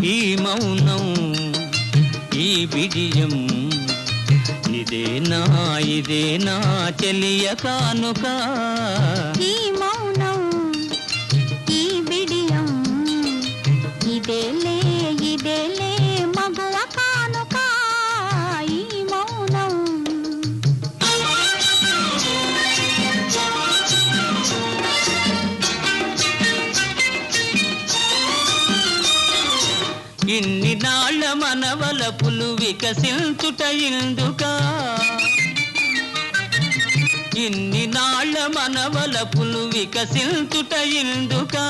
ఈ మౌనం ఈ బిడియం ఇదేనా చెలియ కానుక ఈ మౌనం ఈ బిడియం ఇదేలే మగువ కానుక ఈ మౌనం ఇన్ని నాళ్ళ మనవలపులు వికసించుట ఇందుకా ఇన్ని నాళ్ళ మనవలపులు వికసించుట ఇందుకా